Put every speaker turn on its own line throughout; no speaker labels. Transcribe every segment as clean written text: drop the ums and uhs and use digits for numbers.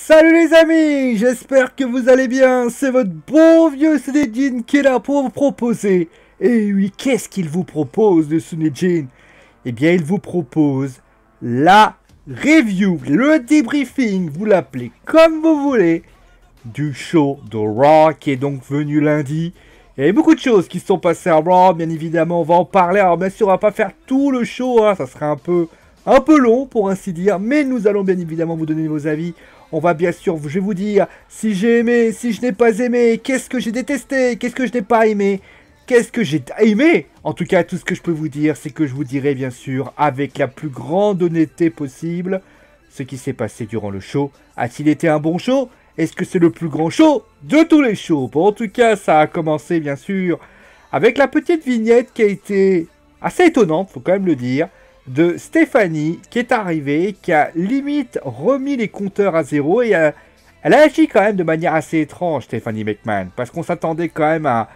Salut les amis, j'espère que vous allez bien, c'est votre bon vieux Sunejin qui est là pour vous proposer. Et oui, qu'est-ce qu'il vous propose de Sunejin? Eh bien, il vous propose la review, le débriefing, vous l'appelez comme vous voulez, du show de Raw qui est donc venu lundi. Il y a beaucoup de choses qui se sont passées à Raw, bien évidemment, on va en parler. Alors bien sûr, on va pas faire tout le show, hein, ça serait un peu long pour ainsi dire, mais nous allons bien évidemment vous donner vos avis. On va bien sûr, je vais vous dire si j'ai aimé, si je n'ai pas aimé, qu'est-ce que j'ai détesté, qu'est-ce que je n'ai pas aimé, qu'est-ce que j'ai aimé. En tout cas, tout ce que je peux vous dire, c'est que je vous dirai bien sûr, avec la plus grande honnêteté possible, ce qui s'est passé durant le show. A-t-il été un bon show? Est-ce que c'est le plus grand show de tous les shows? Bon, en tout cas, ça a commencé bien sûr avec la petite vignette qui a été assez étonnante, faut quand même le dire, de Stéphanie qui est arrivée, qui a limite remis les compteurs à zéro et elle a agi quand même de manière assez étrange, Stephanie McMahon, parce qu'on s'attendait quand même à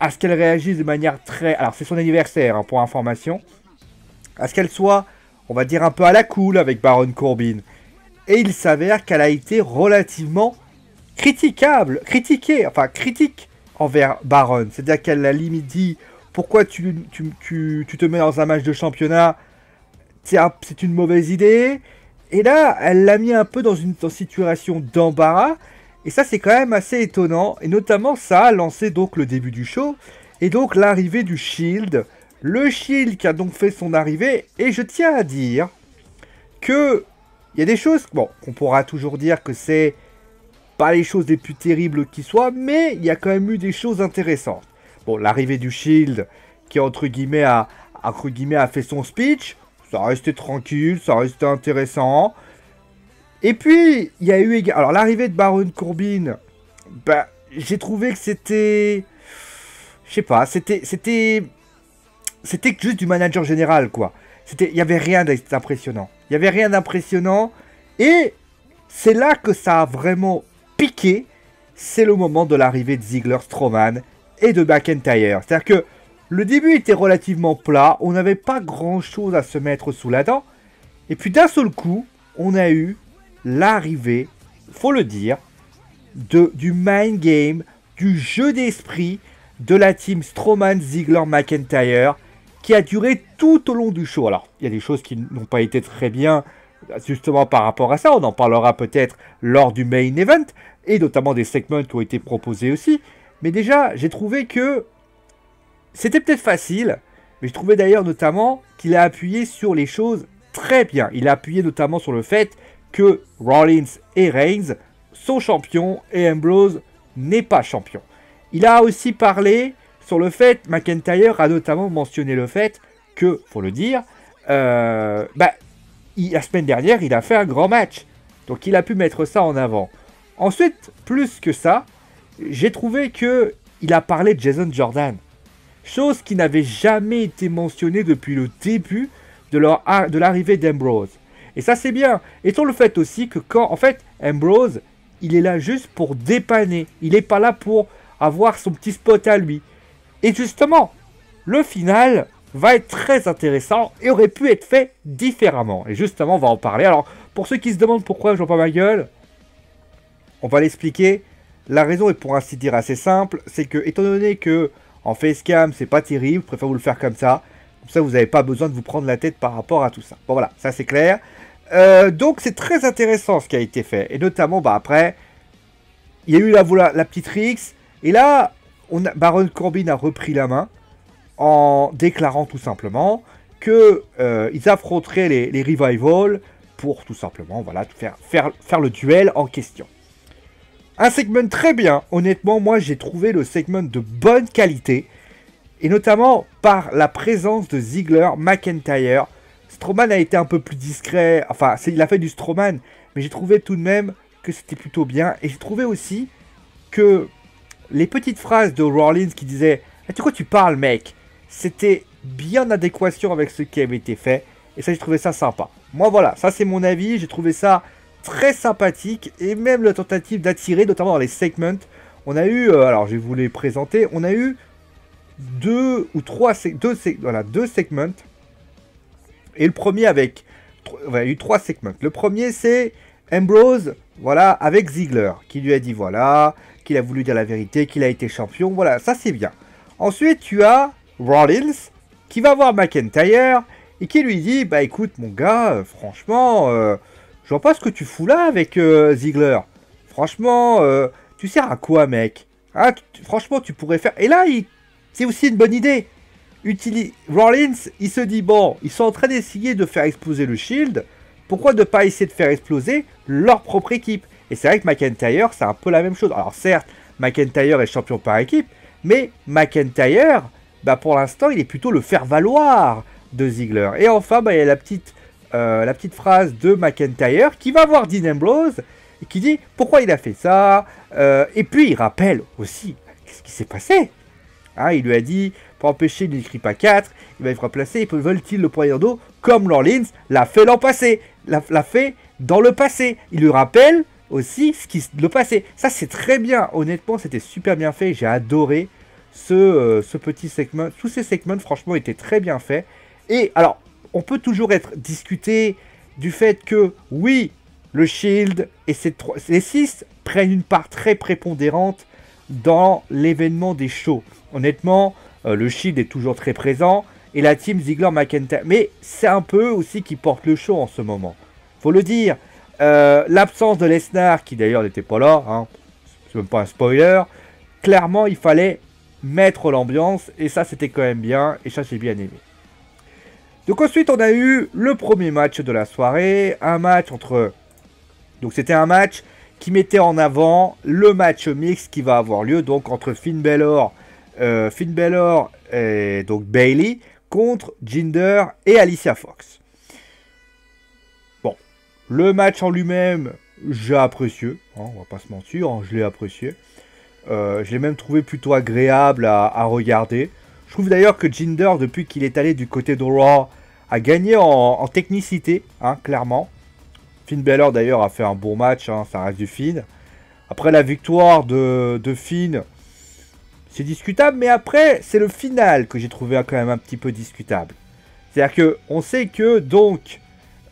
ce qu'elle réagisse de manière très... Alors c'est son anniversaire, hein, pour information, à ce qu'elle soit, on va dire, un peu à la cool avec Baron Corbin. Et il s'avère qu'elle a été relativement critique envers Baron. C'est-à-dire qu'elle a limite dit... Pourquoi tu te mets dans un match de championnat? C'est une mauvaise idée. Et là, elle l'a mis un peu dans une situation d'embarras. Et ça, c'est quand même assez étonnant. Et notamment, ça a lancé donc le début du show. Et donc l'arrivée du Shield. Le Shield qui a donc fait son arrivée. Et je tiens à dire que il y a des choses... Bon, on pourra toujours dire que c'est pas les choses les plus terribles qui soient. Mais il y a quand même eu des choses intéressantes. Bon, l'arrivée du Shield, qui entre guillemets a fait son speech, ça restait tranquille, ça restait intéressant. Et puis, il y a eu... Alors, l'arrivée de Baron Corbin, bah, j'ai trouvé que c'était... Je sais pas, c'était juste du manager général, quoi. Il n'y avait rien d'impressionnant. Il n'y avait rien d'impressionnant. Et c'est là que ça a vraiment piqué. C'est le moment de l'arrivée de Ziggler-Strowman et de McIntyre. C'est-à-dire que le début était relativement plat, on n'avait pas grand-chose à se mettre sous la dent, et puis d'un seul coup, on a eu l'arrivée, faut le dire, du mind game, du jeu d'esprit de la team Strowman, Ziggler, McIntyre, qui a duré tout au long du show. Alors, il y a des choses qui n'ont pas été très bien, justement par rapport à ça, on en parlera peut-être lors du main event, et notamment des segments qui ont été proposés aussi. Mais déjà, j'ai trouvé que c'était peut-être facile, mais je trouvais d'ailleurs notamment qu'il a appuyé sur les choses très bien. Il a appuyé notamment sur le fait que Rollins et Reigns sont champions et Ambrose n'est pas champion. Il a aussi parlé sur le fait, McIntyre a notamment mentionné le fait que, faut le dire, la semaine dernière, il a fait un grand match. Donc il a pu mettre ça en avant. Ensuite, plus que ça, j'ai trouvé que il a parlé de Jason Jordan. Chose qui n'avait jamais été mentionnée depuis le début de l'arrivée d'Ambrose. Et ça, c'est bien. Et sur le fait aussi que quand, en fait, Ambrose, il est là juste pour dépanner. Il n'est pas là pour avoir son petit spot à lui. Et justement, le final va être très intéressant et aurait pu être fait différemment. Et justement, on va en parler. Alors, pour ceux qui se demandent pourquoi je vois pas ma gueule, on va l'expliquer. La raison est pour ainsi dire assez simple, c'est que étant donné que en facecam c'est pas terrible, je préfère vous le faire comme ça vous n'avez pas besoin de vous prendre la tête par rapport à tout ça. Bon voilà, ça c'est clair. Donc c'est très intéressant ce qui a été fait, et notamment après, il y a eu la petite rixe, et là, Baron Corbin a repris la main en déclarant tout simplement que ils affronteraient les Revival pour tout simplement voilà, faire le duel en question. Un segment très bien, honnêtement, moi j'ai trouvé le segment de bonne qualité, et notamment par la présence de Ziggler, McIntyre. Strowman a été un peu plus discret, enfin il a fait du Strowman, mais j'ai trouvé tout de même que c'était plutôt bien, et j'ai trouvé aussi que les petites phrases de Rollins qui disaient « Ah, tu quoi tu parles mec ?» c'était bien en adéquation avec ce qui avait été fait, et ça j'ai trouvé ça sympa. Moi voilà, ça c'est mon avis, j'ai trouvé ça très sympathique, et même la tentative d'attirer, notamment dans les segments, on a eu, alors je vais vous les présenter, on a eu deux segments, et le premier avec, on a eu 3 segments. Le premier c'est Ambrose voilà, avec Ziggler, qui lui a dit voilà, qu'il a voulu dire la vérité, qu'il a été champion, voilà, ça c'est bien. Ensuite, tu as Rollins, qui va voir McIntyre, et qui lui dit, bah écoute mon gars, franchement, je vois pas ce que tu fous là avec Ziggler. Franchement, tu sers à quoi mec, hein, franchement tu pourrais faire... Et là, c'est aussi une bonne idée. Rollins, il se dit, bon, ils sont en train d'essayer de faire exploser le Shield, pourquoi ne pas essayer de faire exploser leur propre équipe? Et c'est vrai que McIntyre, c'est un peu la même chose. Alors certes, McIntyre est champion par équipe, mais McIntyre, bah, pour l'instant, il est plutôt le faire-valoir de Ziggler. Et enfin, bah, il y a la petite phrase de McIntyre qui va voir Dean Ambrose et qui dit pourquoi il a fait ça. Et puis il rappelle aussi qu'est-ce qui s'est passé. Hein, il lui a dit, pour empêcher, il n'écrit pas 4, il va être remplacé, veulent-ils le poignard d'eau comme Rollins l'a fait l'an passé, l'a fait dans le passé. Il lui rappelle aussi le passé. Ça c'est très bien, honnêtement c'était super bien fait, j'ai adoré ce petit segment. Tous ces segments franchement étaient très bien faits. Et alors, on peut toujours discuter du fait que oui, le Shield et les 6 prennent une part très prépondérante dans l'événement des shows. Honnêtement, le Shield est toujours très présent et la team Ziggler-McIntyre. Mais c'est un peu aussi qui porte le show en ce moment. Faut le dire. L'absence de Lesnar, qui d'ailleurs n'était pas là, hein, c'est même pas un spoiler. Clairement, il fallait mettre l'ambiance et ça c'était quand même bien et ça j'ai bien aimé. Donc ensuite, on a eu le premier match de la soirée, un match entre... Donc c'était un match qui mettait en avant le match mix qui va avoir lieu donc entre Finn Balor et donc Bayley contre Jinder et Alicia Fox. Bon, le match en lui-même, j'ai apprécié, hein, on va pas se mentir, hein, je l'ai apprécié. Je l'ai même trouvé plutôt agréable à regarder. Je trouve d'ailleurs que Jinder, depuis qu'il est allé du côté de Raw, a gagné en technicité, hein, clairement. Finn Balor d'ailleurs a fait un bon match, hein, ça reste du Finn. Après la victoire de Finn, c'est discutable, mais après c'est le final que j'ai trouvé quand même un petit peu discutable. C'est-à-dire que on sait que donc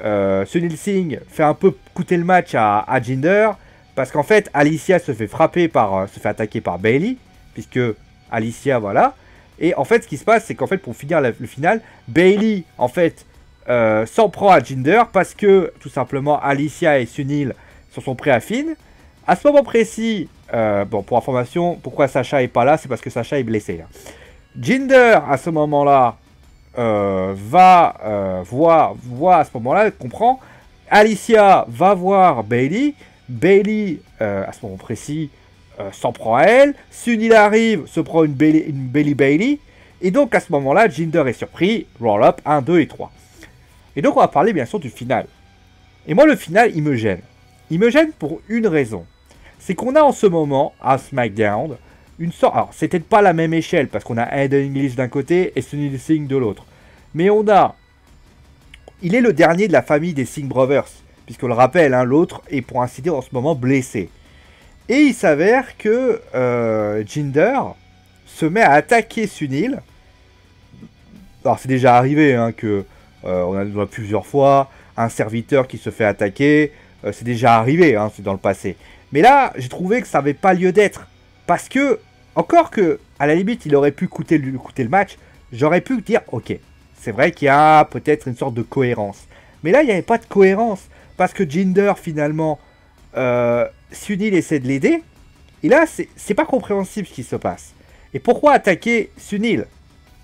Sunil Singh fait un peu coûter le match à Jinder, parce qu'en fait Alicia se fait attaquer par Bayley, puisque Alicia voilà. Et en fait ce qui se passe c'est qu'en fait pour finir le final, Bayley en fait s'en prend à Jinder parce que tout simplement Alicia et Sunil se sont pris à Finn. À ce moment précis, bon pour information, pourquoi Sacha est pas là, c'est parce que Sacha est blessé. Hein. Jinder à ce moment-là va voir à ce moment-là, comprend. Alicia va voir Bayley. Bayley à ce moment précis s'en prend à elle. Sunil arrive, se prend une Bayley. Et donc à ce moment-là, Jinder est surpris. Roll up 1, 2 et 3. Et donc on va parler bien sûr du final. Et moi le final il me gêne. Il me gêne pour une raison. C'est qu'on a en ce moment à SmackDown une sorte... Alors c'est peut-être pas la même échelle parce qu'on a Aiden English d'un côté et Sunil Singh de l'autre. Mais on a... Il est le dernier de la famille des Singh Brothers. Puisqu'on le rappelle, hein, l'autre est pour ainsi dire en ce moment blessé. Et il s'avère que Jinder se met à attaquer Sunil. Alors c'est déjà arrivé hein, que... on a plusieurs fois un serviteur qui se fait attaquer. C'est déjà arrivé, hein, c'est dans le passé. Mais là, j'ai trouvé que ça n'avait pas lieu d'être. Parce que, encore que, à la limite, il aurait pu coûter le match. J'aurais pu dire, ok, c'est vrai qu'il y a peut-être une sorte de cohérence. Mais là, il n'y avait pas de cohérence. Parce que Jinder, finalement, Sunil essaie de l'aider. Et là, c'est pas compréhensible ce qui se passe. Et pourquoi attaquer Sunil?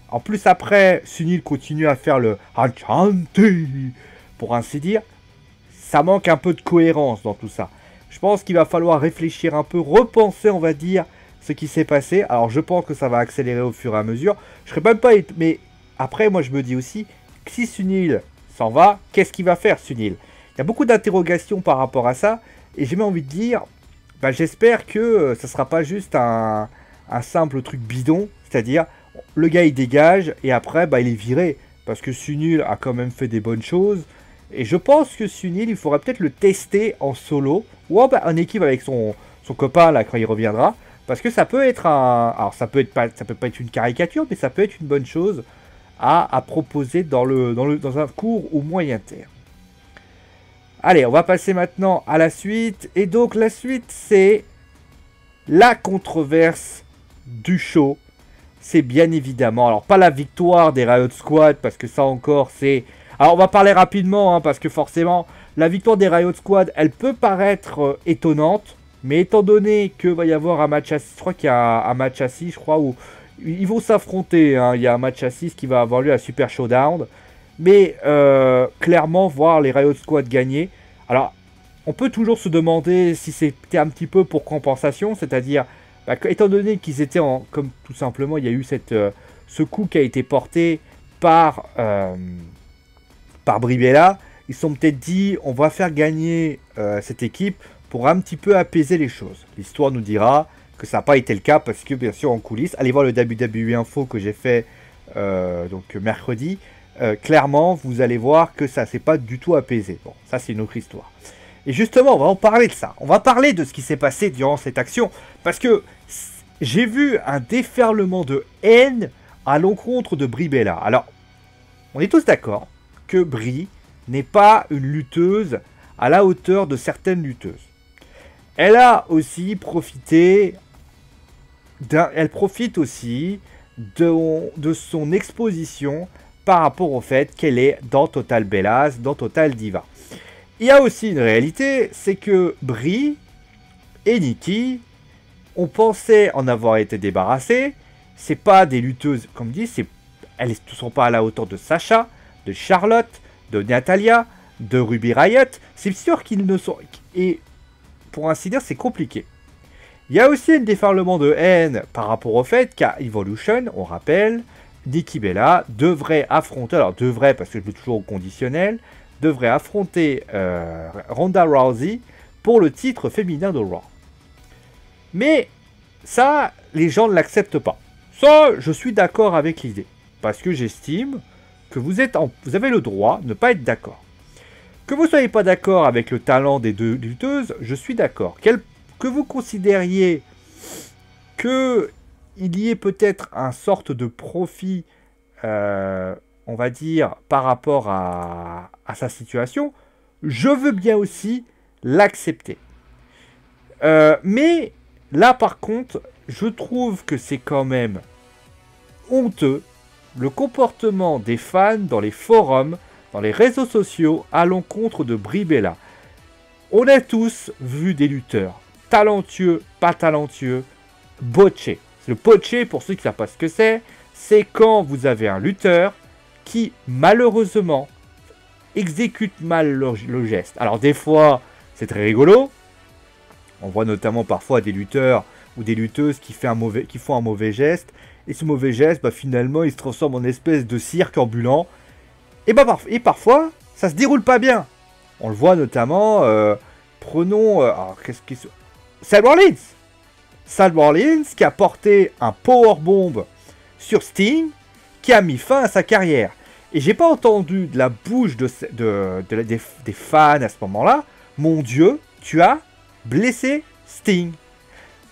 En plus, après, Sunil continue à faire le Enchanté, pour ainsi dire. Ça manque un peu de cohérence dans tout ça. Je pense qu'il va falloir réfléchir un peu, repenser, on va dire, ce qui s'est passé. Alors, je pense que ça va accélérer au fur et à mesure. Je serais même pas... Mais après, moi, je me dis aussi, que si Sunil s'en va, qu'est-ce qu'il va faire, Sunil? Il y a beaucoup d'interrogations par rapport à ça. Et j'ai même envie de dire, bah, j'espère que ça ne sera pas juste un simple truc bidon. C'est-à-dire, le gars, il dégage et après, bah, il est viré. Parce que Sunil a quand même fait des bonnes choses. Et je pense que Sunil, il faudrait peut-être le tester en solo. Ou en équipe avec son copain, là, quand il reviendra. Parce que ça peut être un... Alors, ça peut pas être une caricature, mais ça peut être une bonne chose à proposer dans un court ou moyen terme. Allez, on va passer maintenant à la suite. Et donc la suite, c'est la controverse du show. C'est bien évidemment, alors pas la victoire des Riot Squad, parce que ça encore c'est... Alors on va parler rapidement, hein, parce que forcément, la victoire des Riot Squad, elle peut paraître étonnante. Mais étant donné qu'il va y avoir un match à 6, je crois qu'il y a un match à 6, je crois, où ils vont s'affronter. Hein. Il y a un match à 6 qui va avoir lieu à Super Showdown. Mais clairement, voir les Riot Squad gagner. Alors, on peut toujours se demander si c'était un petit peu pour compensation. C'est-à-dire, bah, étant donné qu'ils étaient en... Comme tout simplement, il y a eu ce coup qui a été porté par Brie Bella. Ils se sont peut-être dit, on va faire gagner cette équipe pour un petit peu apaiser les choses. L'histoire nous dira que ça n'a pas été le cas parce que bien sûr en coulisses, allez voir le WWE Info que j'ai fait donc mercredi, clairement vous allez voir que ça s'est pas du tout apaisé. Bon, ça c'est une autre histoire. Et justement, on va en parler de ça. On va parler de ce qui s'est passé durant cette action parce que j'ai vu un déferlement de haine à l'encontre de Brie Bella. Alors, on est tous d'accord que Brie n'est pas une lutteuse à la hauteur de certaines lutteuses. Elle a aussi profité, elle profite aussi de son exposition par rapport au fait qu'elle est dans Total Bellas, dans Total Diva. Il y a aussi une réalité, c'est que Brie et Nikki, on pensait en avoir été débarrassés. C'est pas des lutteuses, comme dit, elles ne sont pas à la hauteur de Sasha, de Charlotte, de Natalia, de Ruby Riott. C'est sûr qu'ils ne sont... Et pour ainsi dire, c'est compliqué. Il y a aussi un déferlement de haine par rapport au fait qu'à Evolution, on rappelle, Nikki Bella devrait affronter, alors devrait parce que je mets toujours au conditionnel, devrait affronter Ronda Rousey pour le titre féminin de Raw. Mais ça, les gens ne l'acceptent pas. Ça, je suis d'accord avec l'idée. Parce que j'estime que vous avez le droit de ne pas être d'accord. Que vous ne soyez pas d'accord avec le talent des deux lutteuses, je suis d'accord. Que vous considériez qu'il y ait peut-être un sorte de profit, on va dire, par rapport à sa situation, je veux bien aussi l'accepter. Mais là, par contre, je trouve que c'est quand même honteux le comportement des fans dans les forums, dans les réseaux sociaux, à l'encontre de Brie Bella. On a tous vu des lutteurs, talentueux, pas talentueux, botchés. Le botché, pour ceux qui ne savent pas ce que c'est quand vous avez un lutteur qui, malheureusement, exécute mal le geste. Alors des fois, c'est très rigolo. On voit notamment parfois des lutteurs ou des lutteuses qui font un mauvais geste. Et ce mauvais geste, bah, finalement, il se transforme en espèce de cirque ambulant. Et parfois, ça se déroule pas bien. On le voit notamment, prenons... Seth Rollins. Seth Rollins qui a porté un powerbomb sur Sting, qui a mis fin à sa carrière. Et j'ai pas entendu de la bouche des fans à ce moment-là, mon Dieu, tu as blessé Sting.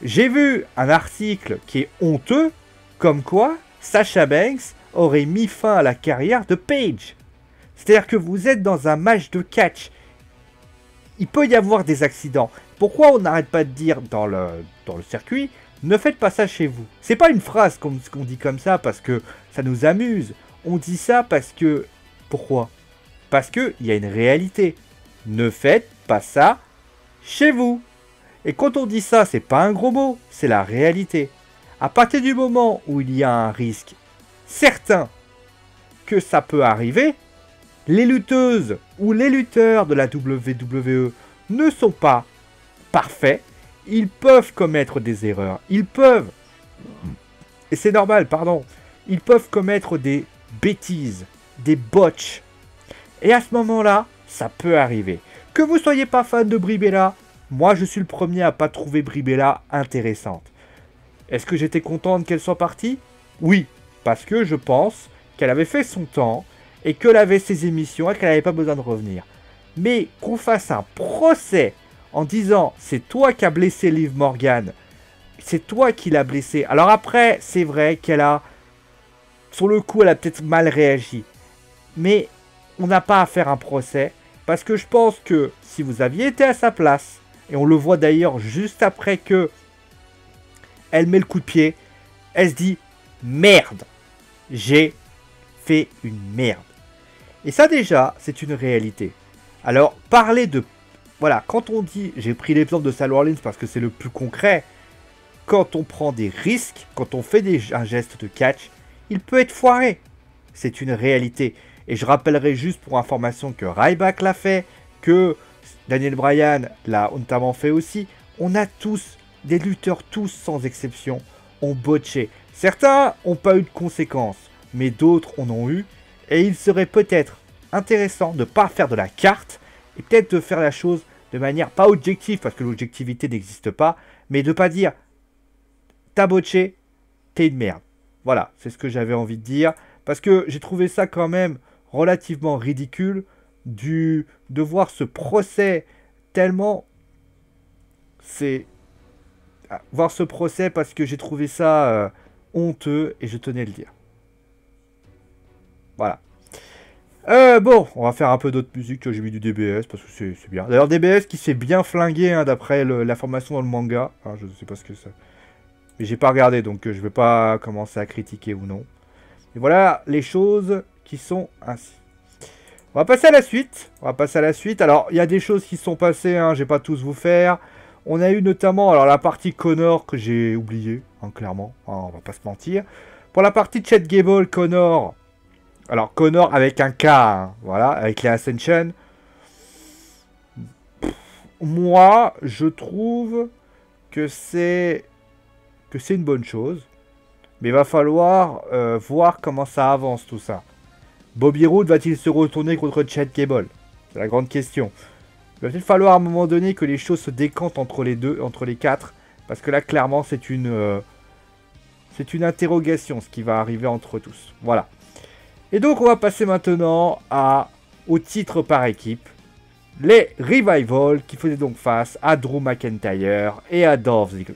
J'ai vu un article qui est honteux, comme quoi Sasha Banks aurait mis fin à la carrière de Paige. C'est-à-dire que vous êtes dans un match de catch. Il peut y avoir des accidents. Pourquoi on n'arrête pas de dire dans le circuit, ne faites pas ça chez vous. C'est pas une phrase qu'on dit comme ça parce que ça nous amuse. On dit ça parce que... Pourquoi? Parce qu'il y a une réalité. Ne faites pas ça chez vous. Et quand on dit ça, c'est pas un gros mot, c'est la réalité. À partir du moment où il y a un risque certain que ça peut arriver, les lutteuses ou les lutteurs de la WWE ne sont pas parfaits. Ils peuvent commettre des erreurs. Ils peuvent, et c'est normal, pardon, ils peuvent commettre des bêtises, des botches. Et à ce moment-là, ça peut arriver. Que vous soyez pas fan de Brie Bella, moi je suis le premier à pas trouver Brie Bella intéressante. Est-ce que j'étais contente qu'elle soit partie? Oui, parce que je pense qu'elle avait fait son temps et qu'elle avait ses émissions et qu'elle n'avait pas besoin de revenir. Mais qu'on fasse un procès en disant c'est toi qui as blessé Liv Morgan, c'est toi qui l'as blessé. Alors après, c'est vrai qu'elle a, sur le coup, elle a peut-être mal réagi. Mais on n'a pas à faire un procès. Parce que je pense que si vous aviez été à sa place, et on le voit d'ailleurs juste après que elle met le coup de pied, elle se dit merde, j'ai fait une merde. Et ça déjà, c'est une réalité. Alors, parler de... Voilà, quand on dit... J'ai pris l'exemple de Sal Rollins parce que c'est le plus concret. Quand on prend des risques, quand on fait un geste de catch, il peut être foiré. C'est une réalité. Et je rappellerai juste pour information que Ryback l'a fait, que Daniel Bryan l'a notamment fait aussi. On a tous, des lutteurs tous sans exception, ont botché. Certains n'ont pas eu de conséquences, mais d'autres en ont eu. Et il serait peut-être intéressant de ne pas faire de la carte et peut-être de faire la chose de manière pas objective, parce que l'objectivité n'existe pas, mais de ne pas dire t'as botché, t'es une merde. Voilà, c'est ce que j'avais envie de dire, parce que j'ai trouvé ça quand même relativement ridicule de voir ce procès tellement... C'est... Voir ce procès parce que j'ai trouvé ça honteux et je tenais à le dire. Voilà. Bon, on va faire un peu d'autres musiques. J'ai mis du DBS parce que c'est bien. D'ailleurs, DBS qui s'est bien flingué hein, d'après l'information dans le manga. Hein, je ne sais pas ce que c'est. Mais j'ai pas regardé donc je vais pas commencer à critiquer ou non. Et voilà les choses qui sont ainsi. On va passer à la suite. Alors, il y a des choses qui sont passées. Hein, je vais pas tous vous faire. On a eu notamment alors la partie Connor que j'ai oublié, hein, clairement. Hein, on va pas se mentir. Pour la partie Chad Gable, Connor. Alors, Connor avec un K, hein, voilà, avec les Ascension. Moi, je trouve que c'est une bonne chose. Mais il va falloir voir comment ça avance tout ça. Bobby Roode va-t-il se retourner contre Chad Gable? C'est la grande question. Il va peut-être falloir à un moment donné que les choses se décantent entre les deux, entre les quatre. Parce que là, clairement, c'est une interrogation, ce qui va arriver entre tous. Voilà. Et donc, on va passer maintenant au titre par équipe. Les Revival qui faisaient donc face à Drew McIntyre et à Dolph Ziggler.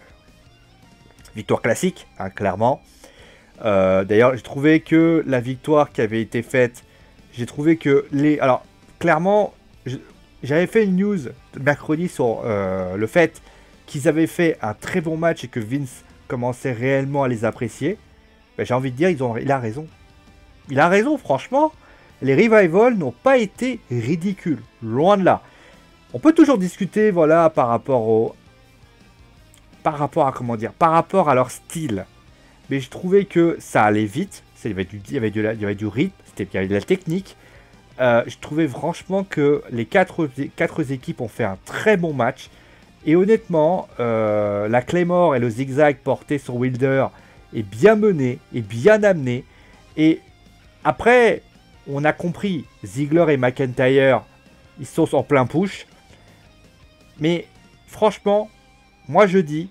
Victoire classique, hein, clairement. D'ailleurs, j'ai trouvé que la victoire qui avait été faite, j'ai trouvé que les... Alors, clairement, j'avais fait une news mercredi sur le fait qu'ils avaient fait un très bon match et que Vince commençait réellement à les apprécier. Ben, j'ai envie de dire, il a raison. Il a raison, franchement. Les Revival n'ont pas été ridicules. Loin de là. On peut toujours discuter, voilà, par rapport à leur style. Mais je trouvais que ça allait vite. Il y avait du rythme, il y avait de la technique. Je trouvais franchement que les quatre équipes ont fait un très bon match. Et honnêtement, la Claymore et le zigzag porté sur Wilder est bien mené, est bien amené. Et après, on a compris, Ziggler et McIntyre, ils sont en plein push. Mais franchement, moi je dis,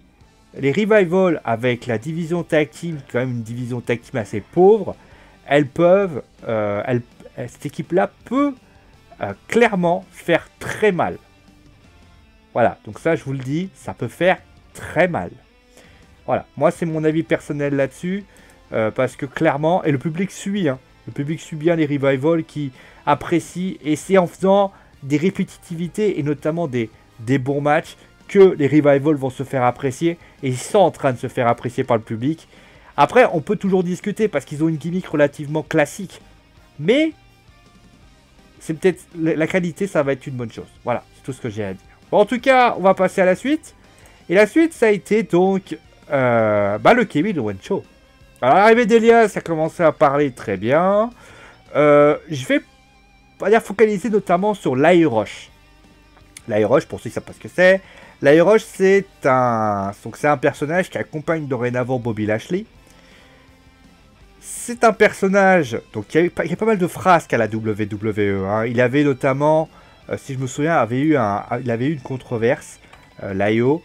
les Revival avec la division tag team, quand même une division tag team assez pauvre, cette équipe-là peut clairement faire très mal. Voilà, donc ça je vous le dis, ça peut faire très mal. Voilà, moi c'est mon avis personnel là-dessus, parce que clairement, et le public suit, hein, le public suit bien les Revival qui apprécient, et c'est en faisant des répétitivités et notamment des bons matchs que les Revival vont se faire apprécier, et ils sont en train de se faire apprécier par le public. Après, on peut toujours discuter parce qu'ils ont une gimmick relativement classique, mais c'est peut-être la qualité, ça va être une bonne chose. Voilà, c'est tout ce que j'ai à dire. Bon, en tout cas, on va passer à la suite. Et la suite, ça a été donc le Kevin Owens Show. Alors, l'arrivée d'Elias a commencé à parler très bien. Je vais pas dire focaliser notamment sur l'Aerosh. L'Aerosh, pour ceux qui savent pas ce que c'est, l'Aerosh, c'est un personnage qui accompagne dorénavant Bobby Lashley. C'est un personnage, donc il y a pas mal de frasques à la WWE. Hein. Il avait notamment, si je me souviens, il avait eu une controverse, l'IO.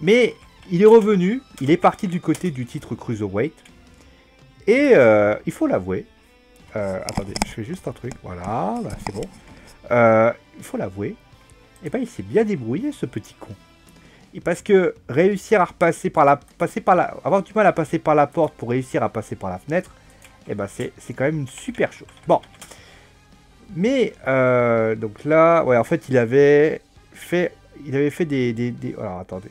Mais il est revenu, il est parti du côté du titre Cruiserweight. Et il faut l'avouer. Attendez, je fais juste un truc. Voilà, c'est bon. Il faut l'avouer. Et ben il s'est bien débrouillé, ce petit con. Et parce que réussir à avoir du mal à passer par la porte pour réussir à passer par la fenêtre, et ben c'est quand même une super chose. Bon, Mais, donc là, ouais, en fait, il avait fait des... Alors, attendez.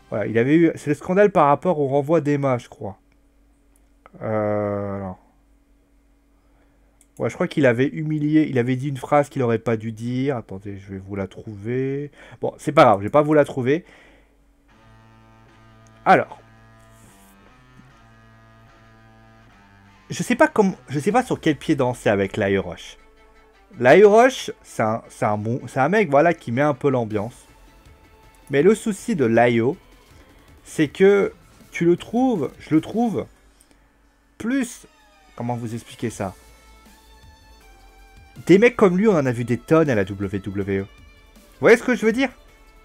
Voilà, il avait eu... C'est le scandale par rapport au renvoi d'Emma, je crois. Alors. Ouais, je crois qu'il avait humilié, il avait dit une phrase qu'il aurait pas dû dire. Attendez, je vais vous la trouver. Bon, c'est pas grave, je vais pas vous la trouver. Alors. Je sais pas sur quel pied danser avec l'Aerosh. L'Aerosh, c'est un mec, voilà, qui met un peu l'ambiance. Mais le souci de l'Aio, c'est que je le trouve plus... Comment vous expliquer ça? Des mecs comme lui, on en a vu des tonnes à la WWE. Vous voyez ce que je veux dire?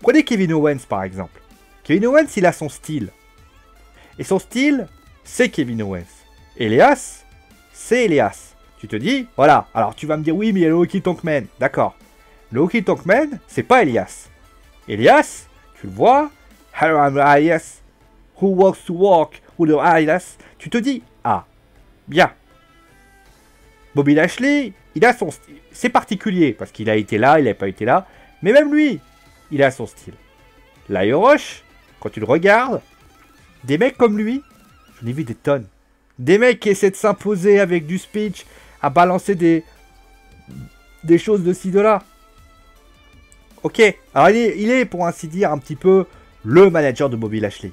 Prenez Kevin Owens par exemple. Kevin Owens, il a son style. Et son style, c'est Kevin Owens. Elias, c'est Elias. Tu te dis, voilà. Alors tu vas me dire, oui, mais il y a le Honky Tonk Man. D'accord. Le Honky Tonk Man, c'est pas Elias. Elias, tu le vois. Hello, I'm Elias. Who walks to walk with the Elias. Tu te dis, ah, bien. Bobby Lashley, il a son style. C'est particulier, parce qu'il a été là, il n'a pas été là. Mais même lui, il a son style. Lio Rush, quand tu le regardes, des mecs comme lui, j'en ai vu des tonnes. Des mecs qui essaient de s'imposer avec du speech, à balancer des choses de ci, de là. Ok, alors il est, pour ainsi dire, un petit peu le manager de Bobby Lashley.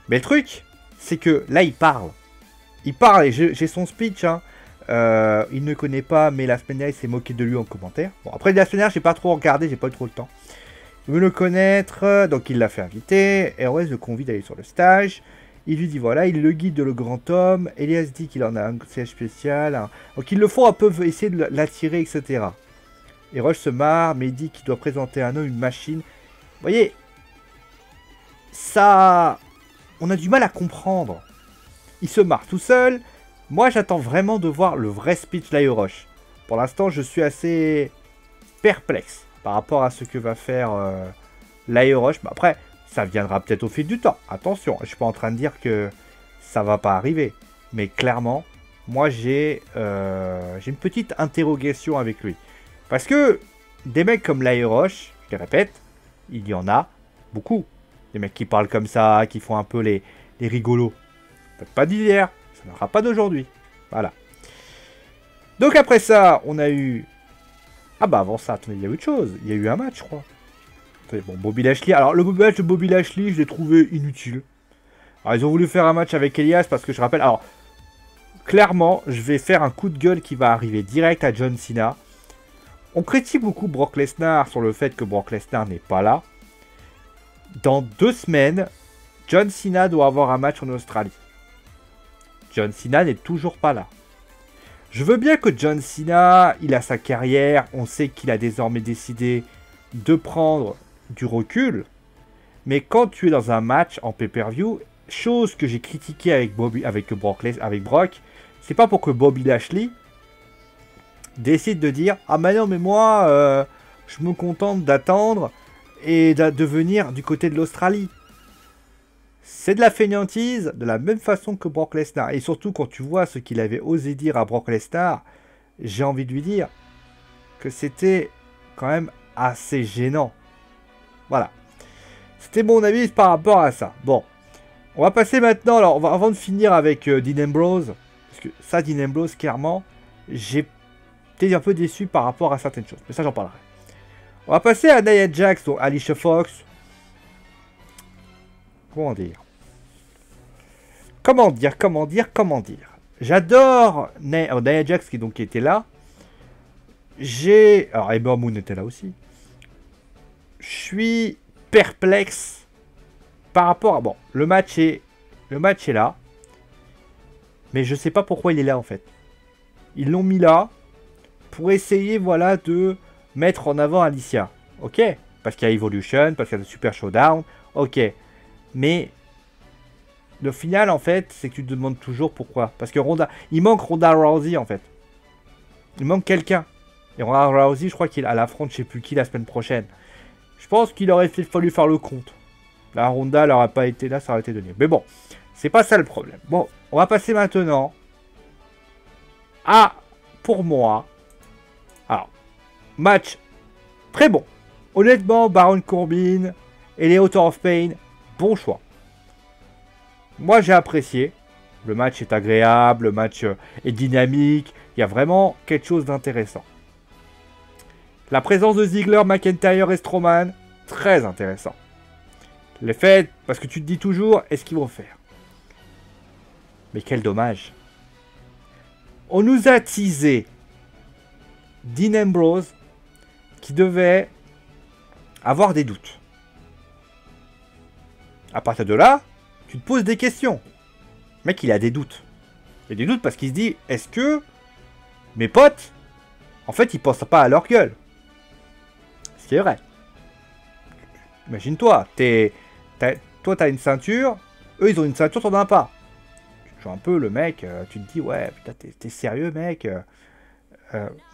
Mais le truc, c'est que là, il parle. Il parle, et j'ai son speech, hein. Il ne connaît pas, mais la semaine dernière, il s'est moqué de lui en commentaire. Bon, après, la semaine dernière, j'ai pas trop regardé, j'ai pas eu trop le temps. Il veut le connaître, donc il l'a fait inviter. ROS le convie d'aller sur le stage. Il lui dit voilà, il le guide le grand homme. Elias dit qu'il en a un siège spécial. Hein. Donc il le faut un peu essayer de l'attirer, etc. Et Rush se marre, mais il dit qu'il doit présenter un homme, une machine. Vous voyez, ça, on a du mal à comprendre. Il se marre tout seul. Moi, j'attends vraiment de voir le vrai speech Rush. Pour l'instant, je suis assez perplexe par rapport à ce que va faire Rush. Mais après, ça viendra peut-être au fil du temps. Attention, je ne suis pas en train de dire que ça va pas arriver. Mais clairement, moi, j'ai une petite interrogation avec lui. Parce que des mecs comme Rush, je le répète, il y en a beaucoup. Des mecs qui parlent comme ça, qui font un peu les rigolos. Peut-être pas d'hier. Ça n'aura pas d'aujourd'hui. Voilà. Donc après ça, on a eu... Ah bah avant ça, attendez, il y a eu autre chose. Il y a eu un match, je crois. Attendez, bon, Bobby Lashley. Alors le match de Bobby Lashley, je l'ai trouvé inutile. Alors ils ont voulu faire un match avec Elias parce que je rappelle... Alors, clairement, je vais faire un coup de gueule qui va arriver direct à John Cena. On critique beaucoup Brock Lesnar sur le fait que Brock Lesnar n'est pas là. Dans 2 semaines, John Cena doit avoir un match en Australie. John Cena n'est toujours pas là. Je veux bien que John Cena, il a sa carrière, on sait qu'il a désormais décidé de prendre du recul. Mais quand tu es dans un match en pay-per-view, chose que j'ai critiquée avec Brock, c'est pas pour que Bobby Lashley décide de dire « Ah mais non, mais moi, je me contente d'attendre et de venir du côté de l'Australie. » C'est de la fainéantise de la même façon que Brock Lesnar. Et surtout quand tu vois ce qu'il avait osé dire à Brock Lesnar, j'ai envie de lui dire que c'était quand même assez gênant. Voilà. C'était mon avis par rapport à ça. Bon, on va passer maintenant, alors avant de finir avec Dean Ambrose, parce que ça, Dean Ambrose, clairement, j'ai été un peu déçu par rapport à certaines choses. Mais ça, j'en parlerai. On va passer à Nia Jax, donc Alicia Fox. Comment dire. J'adore Nia Jax qui était là. Alors Ember Moon était là aussi. Je suis perplexe par rapport à... Bon, le match est là. Mais je sais pas pourquoi il est là en fait. Ils l'ont mis là pour essayer, voilà, de mettre en avant Alicia. Ok, parce qu'il y a Evolution, parce qu'il y a le Super Showdown. Ok, mais le final, en fait, c'est que tu te demandes toujours pourquoi. Parce que il manque Ronda Rousey, en fait. Il manque quelqu'un. Et Ronda Rousey, je crois qu'il affronte je sais plus qui la semaine prochaine. Je pense qu'il aurait fallu faire le compte. La Ronda, elle n'aurait pas été là, ça aurait été donné. Mais bon, c'est pas ça le problème. Bon, on va passer maintenant à, pour moi, Alors, match très bon. Honnêtement, Baron Corbin et les Author of Pain, bon choix. Moi, j'ai apprécié. Le match est agréable, le match est dynamique. Il y a vraiment quelque chose d'intéressant. La présence de Ziggler, McIntyre et Strowman, très intéressant. Les faits, parce que tu te dis toujours, est-ce qu'ils vont faire? Mais quel dommage. On nous a teasé Dean Ambrose qui devait avoir des doutes. À partir de là, tu te poses des questions. Le mec, il a des doutes. Il a des doutes parce qu'il se dit, est-ce que mes potes, en fait, ils pensent pas à leur gueule? C'est vrai. Imagine-toi, toi, t'as une ceinture, eux, ils ont une ceinture, t'en as pas. Tu joues un peu le mec, tu te dis, ouais, putain, t'es sérieux, mec.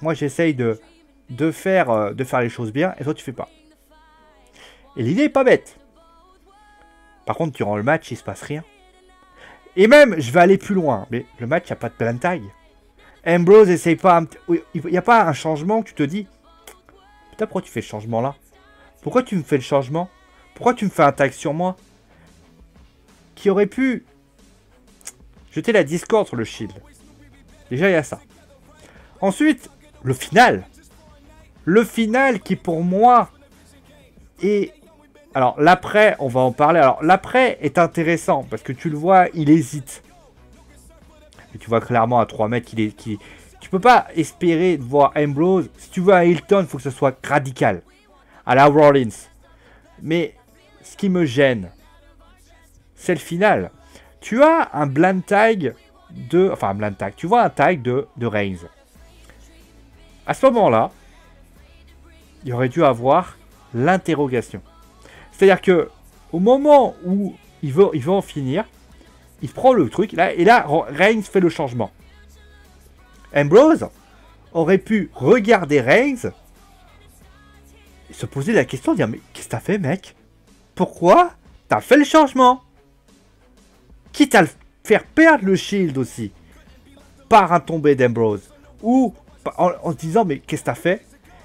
Moi, j'essaye de faire les choses bien, et toi, tu fais pas. Et l'idée est pas bête. Par contre, durant le match, il se passe rien. Et même, je vais aller plus loin, mais le match, il n'y a pas de blind tag. Ambrose essaye pas... Il n'y a pas un changement que tu te dis, putain, pourquoi tu fais ce changement-là? Pourquoi tu me fais le changement? Pourquoi tu me fais un tag sur moi? Qui aurait pu jeter la discorde sur le Shield. Déjà, il y a ça. Ensuite, le final. Le final qui, pour moi, est... Alors, l'après, on va en parler. Alors, l'après est intéressant, parce que tu le vois, il hésite. Et tu vois clairement à 3 mètres qu'il est... Tu peux pas espérer de voir Ambrose. Si tu veux un Hilton, il faut que ce soit radical. À la Rollins. Mais ce qui me gêne, c'est le final. Tu as un blind tag de... Enfin, un blind tag. Tu vois un tag de Reigns. À ce moment-là, il aurait dû avoir l'interrogation. C'est-à-dire que au moment où il veut en finir, il prend le truc, là, et là, Reigns fait le changement. Ambrose aurait pu regarder Reigns et se poser la question, dire, mais qu'est-ce que t'as fait, mec? Pourquoi t'as fait le changement? Quitte à le faire perdre le Shield aussi, par un tombé d'Ambrose, ou en se disant, mais qu'est-ce que t'as fait?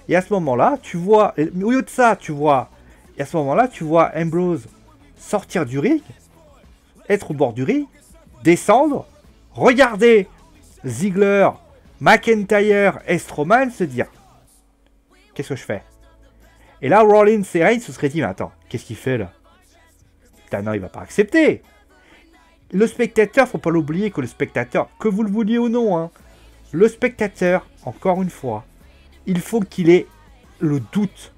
Et à ce moment-là, tu vois, au lieu de ça, tu vois, et à ce moment-là, tu vois Ambrose sortir du ring, être au bord du ring, descendre, regarder Ziggler, McIntyre et Strowman se dire, qu'est-ce que je fais? Et là, Rollins et Reigns se seraient dit, mais attends, qu'est-ce qu'il fait là? Putain, non, il va pas accepter. Le spectateur, faut pas l'oublier que le spectateur, que vous le vouliez ou non, hein, le spectateur, encore une fois, il faut qu'il ait le doute.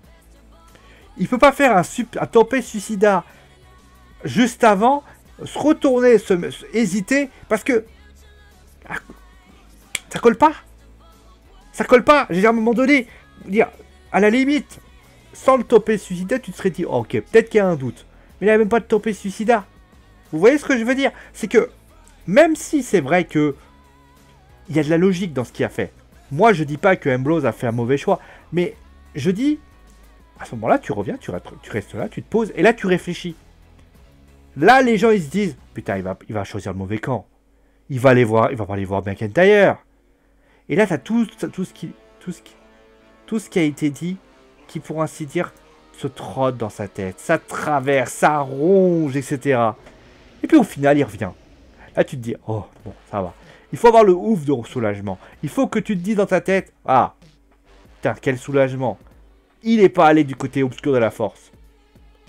Il ne peut pas faire un topé suicida juste avant, se retourner, hésiter, parce que ça colle pas. Ça colle pas. J'ai dit à un moment donné, dire, à la limite, sans le topé suicida, tu te serais dit, oh, ok, peut-être qu'il y a un doute. Mais il n'y a même pas de topé suicida. Vous voyez ce que je veux dire? C'est que, même si c'est vrai que il y a de la logique dans ce qu'il a fait. Moi, je dis pas que Ambrose a fait un mauvais choix, mais je dis, à ce moment-là, tu reviens, tu restes là, tu te poses, et là, tu réfléchis. Là, les gens, ils se disent, putain, il va choisir le mauvais camp. Il va pas aller voir McIntyre. Et là, tu as tout ce qui a été dit, qui, pour ainsi dire, se trotte dans sa tête. Ça traverse, ça ronge, etc. Et puis, au final, il revient. Là, tu te dis, oh, bon, ça va. Il faut avoir le ouf de soulagement. Il faut que tu te dises dans ta tête, ah, putain, quel soulagement. Il n'est pas allé du côté obscur de la force.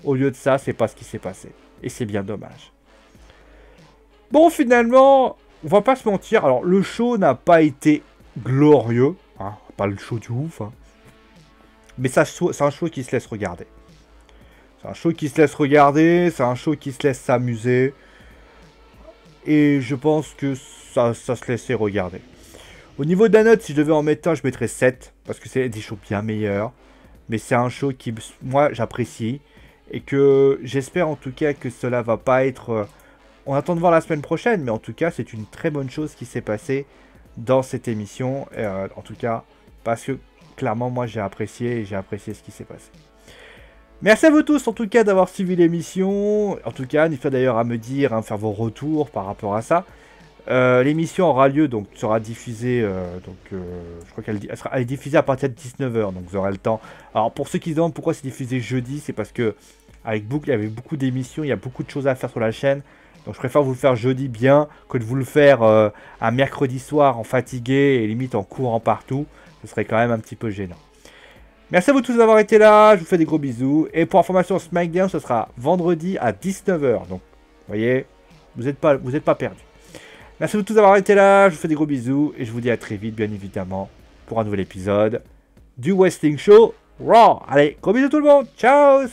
Au lieu de ça, c'est pas ce qui s'est passé. Et c'est bien dommage. Bon, finalement, on va pas se mentir. Alors, le show n'a pas été glorieux. Hein, pas le show du ouf. Hein. Mais c'est un show qui se laisse regarder. C'est un show qui se laisse regarder. C'est un show qui se laisse s'amuser. Et je pense que ça se laissait regarder. Au niveau de la note, si je devais en mettre un, je mettrais 7. Parce que c'est des shows bien meilleurs. Mais c'est un show qui, moi, j'apprécie. Et que j'espère en tout cas que cela va pas être... on attend de voir la semaine prochaine. Mais en tout cas, c'est une très bonne chose qui s'est passée dans cette émission. En tout cas, parce que clairement, moi, j'ai apprécié ce qui s'est passé. Merci à vous tous en tout cas d'avoir suivi l'émission. En tout cas, n'hésitez pas d'ailleurs à me dire, faire vos retours par rapport à ça. L'émission aura lieu, donc sera diffusée, je crois elle est diffusée à partir de 19h, donc vous aurez le temps. Alors pour ceux qui se demandent pourquoi c'est diffusé jeudi, c'est parce que il y avait beaucoup d'émissions, il y a beaucoup de choses à faire sur la chaîne. Donc je préfère vous le faire jeudi bien que de vous le faire un mercredi soir en fatigué et limite en courant partout. Ce serait quand même un petit peu gênant. Merci à vous tous d'avoir été là, je vous fais des gros bisous. Et pour information, SmackDown, ce sera vendredi à 19h. Donc, vous voyez, vous n'êtes pas perdus. Merci à vous tous d'avoir été là, je vous fais des gros bisous. Et je vous dis à très vite, bien évidemment, pour un nouvel épisode du Wrestling Show Raw. Allez, gros bisous tout le monde, ciao!